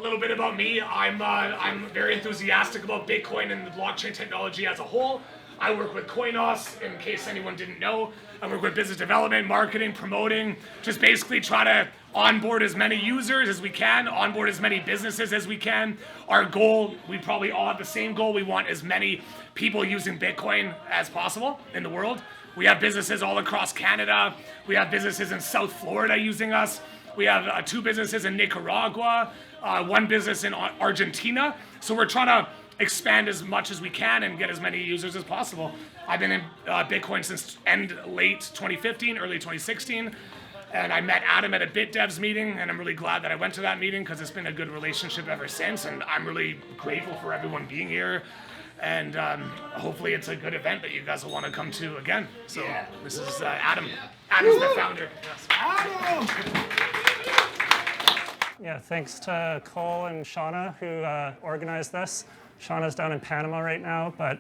little bit about me. I'm very enthusiastic about Bitcoin and the blockchain technology as a whole. I work with Coinos, in case anyone didn't know. I work with business development, marketing, promoting, just basically try to onboard as many users as we can, onboard as many businesses as we can. Our goal, we probably all have the same goal. We want as many people using Bitcoin as possible in the world. We have businesses all across Canada. We have businesses in South Florida using us. We have 2 businesses in Nicaragua, 1 business in Argentina. So we're trying to expand as much as we can and get as many users as possible. I've been in Bitcoin since late 2015, early 2016. And I met Adam at a BitDevs meeting, and I'm really glad that I went to that meeting because it's been a good relationship ever since. And I'm really grateful for everyone being here. And hopefully it's a good event that you guys will want to come to again. So this is Adam. Adam's the founder. Yes. Adam! Yeah, thanks to Cole and Shauna who organized this. Shauna's down in Panama right now, but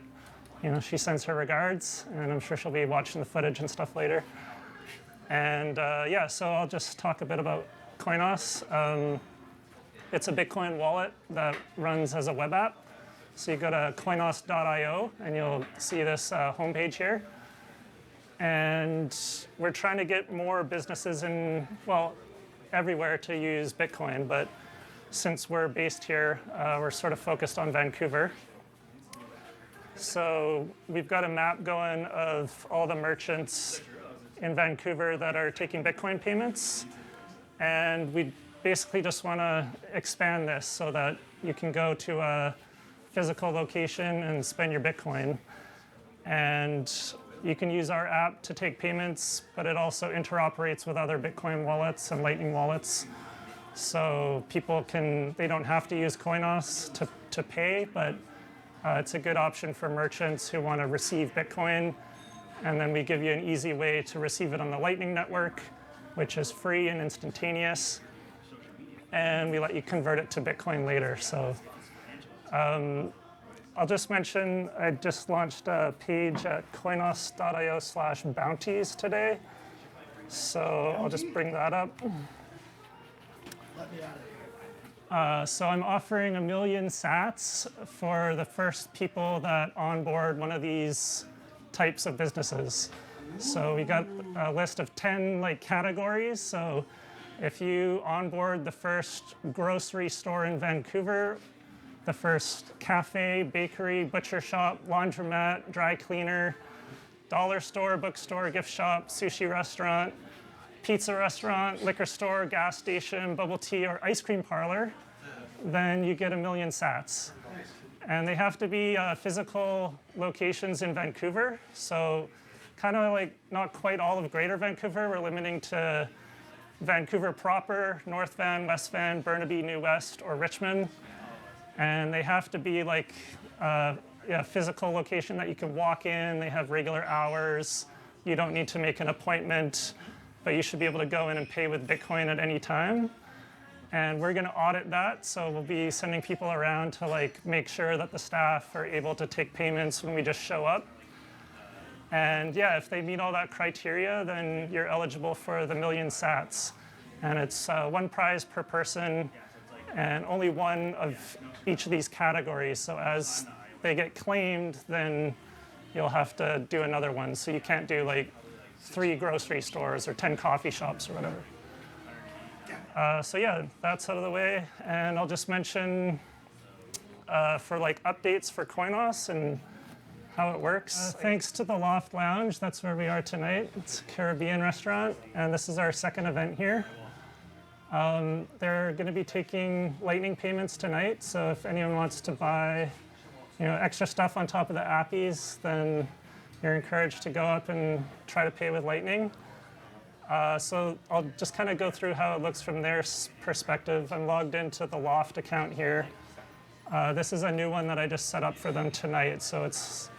she sends her regards, and I'm sure she'll be watching the footage and stuff later. And so I'll just talk a bit about Coinos. It's a Bitcoin wallet that runs as a web app. So you go to coinos.io and you'll see this homepage here. And we're trying to get more businesses everywhere to use Bitcoin, but since we're based here, we're sort of focused on Vancouver. So we've got a map going of all the merchants in Vancouver that are taking Bitcoin payments. And we basically just want to expand this so that you can go to a physical location and spend your Bitcoin. And you can use our app to take payments, but it also interoperates with other Bitcoin wallets and Lightning wallets. So people they don't have to use Coinos to pay, but it's a good option for merchants who want to receive Bitcoin. And then we give you an easy way to receive it on the Lightning Network, which is free and instantaneous. And we let you convert it to Bitcoin later. So I'll just mention, I just launched a page at coinos.io/bounties today. So I'll just bring that up. Let me out of here. So I'm offering 1 million sats for the first people that onboard one of these types of businesses. So we got a list of 10 categories. So if you onboard the first grocery store in Vancouver, the first cafe, bakery, butcher shop, laundromat, dry cleaner, dollar store, bookstore, gift shop, sushi restaurant, pizza restaurant, liquor store, gas station, bubble tea, or ice cream parlor, then you get 1 million sats. And they have to be physical locations in Vancouver. So kind of not quite all of Greater Vancouver. We're limiting to Vancouver proper, North Van, West Van, Burnaby, New West, or Richmond. And they have to be a physical location that you can walk in. They have regular hours. You don't need to make an appointment, but you should be able to go in and pay with Bitcoin at any time. And we're going to audit that, so we'll be sending people around to make sure that the staff are able to take payments when we just show up. And if they meet all that criteria, then you're eligible for the 1 million sats. And it's 1 prize per person, and only 1 of each of these categories. So as they get claimed, then you'll have to do another one. So you can't do 3 grocery stores or 10 coffee shops or whatever. That's out of the way. And I'll just mention for updates for Coinos and how it works. Thanks to the Loft Lounge, that's where we are tonight. It's a Caribbean restaurant, and this is our second event here. They're going to be taking Lightning payments tonight, so if anyone wants to buy extra stuff on top of the appies, then you're encouraged to go up and try to pay with Lightning. So I'll just kind of go through how it looks from their perspective. I'm logged into the Loft account here. This is a new one that I just set up for them tonight, so it's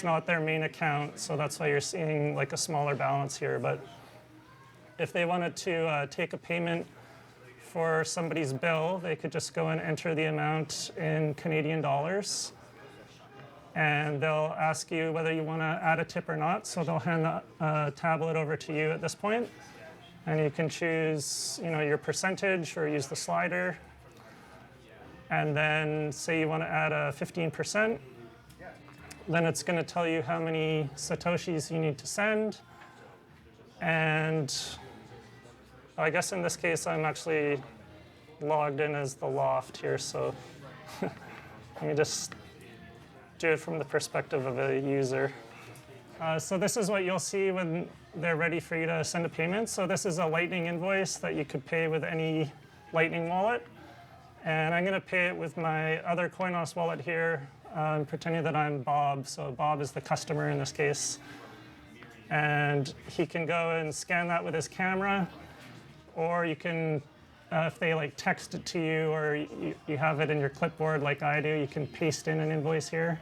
not their main account, so that's why you're seeing a smaller balance here. But if they wanted to take a payment for somebody's bill, they could just go and enter the amount in Canadian dollars. And they'll ask you whether you want to add a tip or not. So they'll hand the tablet over to you at this point, and you can choose, your percentage or use the slider. and then say you want to add a 15%, then it's going to tell you how many Satoshis you need to send. And I guess in this case, I'm actually logged in as the loft here, so let me just do it from the perspective of a user. So this is what you'll see when they're ready for you to send a payment. So this is a Lightning invoice that you could pay with any Lightning wallet. And I'm going to pay it with my other Coinos wallet here. I'm pretending that I'm Bob. So Bob is the customer in this case. And he can go and scan that with his camera. Or you can, if they like text it to you or you have it in your clipboard like I do, you can paste in an invoice here.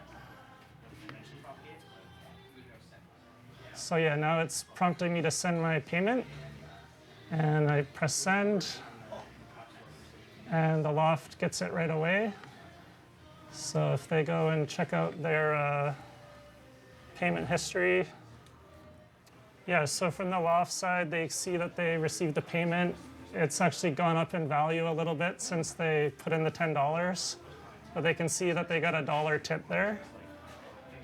So yeah, now it's prompting me to send my payment. And I press send. And the loft gets it right away. So if they go and check out their payment history, yeah, so from the loft side, they see that they received a payment. It's actually gone up in value a little bit since they put in the $10. But they can see that they got a $1 tip there.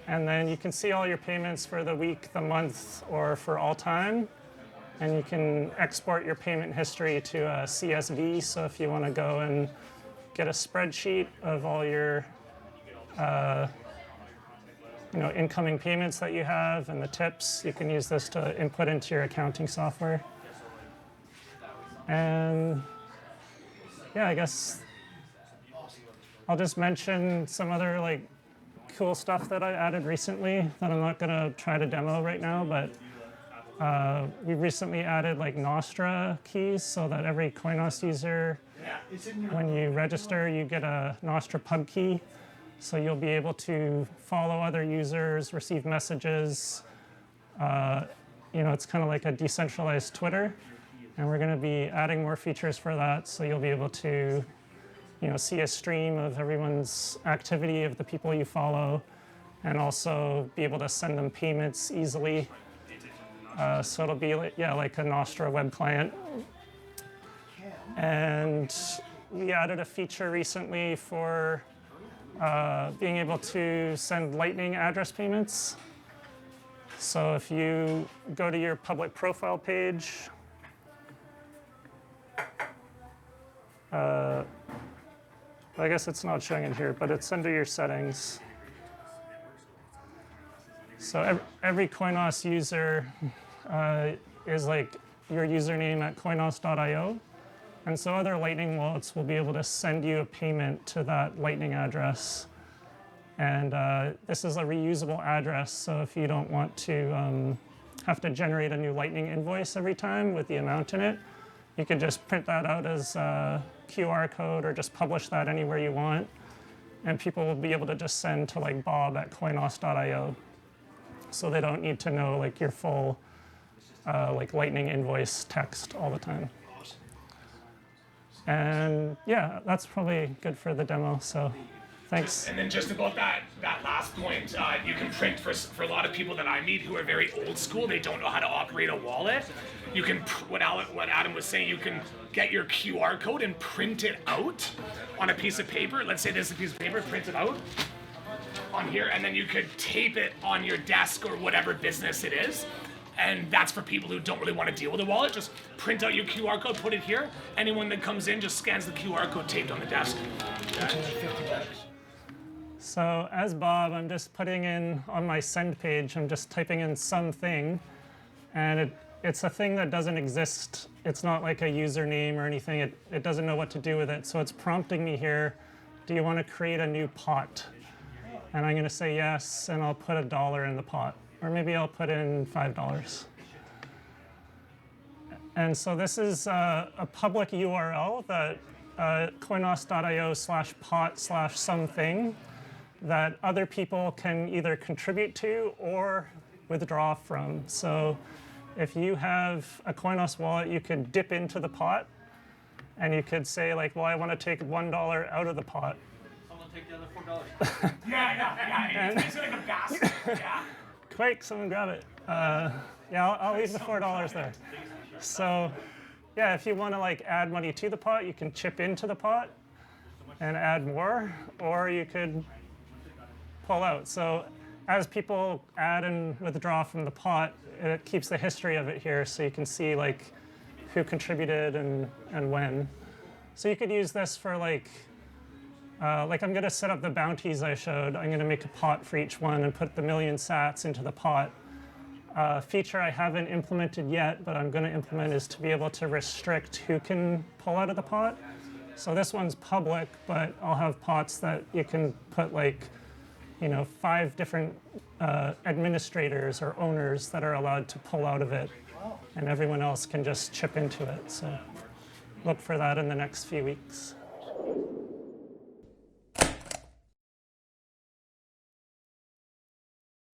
And then you can see all your payments for the week, the month, or for all time. And you can export your payment history to a CSV. So if you want to go and get a spreadsheet of all your incoming payments that you have and the tips, you can use this to input into your accounting software. And yeah, I guess I'll just mention some other like cool stuff that I added recently that I'm not going to try to demo right now, but we recently added like Nostra keys so that every Coinos user, when you register, you get a Nostra pub key. So you'll be able to follow other users, receive messages. It's kind of like a decentralized Twitter. And we're going to be adding more features for that. So you'll be able to see a stream of everyone's activity of the people you follow, and also be able to send them payments easily. So it'll be like a Nostra web client. And we added a feature recently for being able to send Lightning address payments. So if you go to your public profile page, I guess it's not showing it here, but it's under your settings. So every Coinos user is like your username at coinos.io. And so other Lightning wallets will be able to send you a payment to that Lightning address. And this is a reusable address, so if you don't want to have to generate a new Lightning invoice every time with the amount in it, you can just print that out as a QR code or just publish that anywhere you want. And people will be able to just send to like Bob at coinos.io. So they don't need to know like your full like Lightning invoice text all the time. And yeah, that's probably good for the demo, so thanks. And then just about that last point, you can print for a lot of people that I meet who are very old school, they don't know how to operate a wallet. You can, what Adam was saying, you can get your QR code and print it out on a piece of paper. Let's say this is a piece of paper, print it out on here, and then you could tape it on your desk or whatever business it is. And that's for people who don't really want to deal with a wallet. Just print out your QR code, put it here. Anyone that comes in just scans the QR code taped on the desk. So as Bob, I'm just putting in on my send page, I'm just typing in something. And it's a thing that doesn't exist. It's not like a username or anything. It doesn't know what to do with it. So it's prompting me here, do you want to create a new pot? And I'm going to say yes, and I'll put $1 in the pot. Or maybe I'll put in $5. And so this is a public URL that coinos.io/pot/something that other people can either contribute to or withdraw from. So if you have a Coinos wallet, you could dip into the pot and you could say like, well, I want to take $1 out of the pot. Someone take the other $4. Yeah. It's like a basket. Yeah. Quick, someone grab it. I'll leave the $4 there. So, yeah, if you want to like add money to the pot, you can chip into the pot. and add more, or you could pull out. So as people add and withdraw from the pot, it keeps the history of it here so you can see like who contributed and when. So you could use this for like I'm gonna set up the bounties I showed. I'm gonna make a pot for each one and put the million sats into the pot. Feature I haven't implemented yet, but I'm gonna implement is to be able to restrict who can pull out of the pot. So this one's public, but I'll have pots that you can put like, 5 different administrators or owners that are allowed to pull out of it, and everyone else can just chip into it. So look for that in the next few weeks.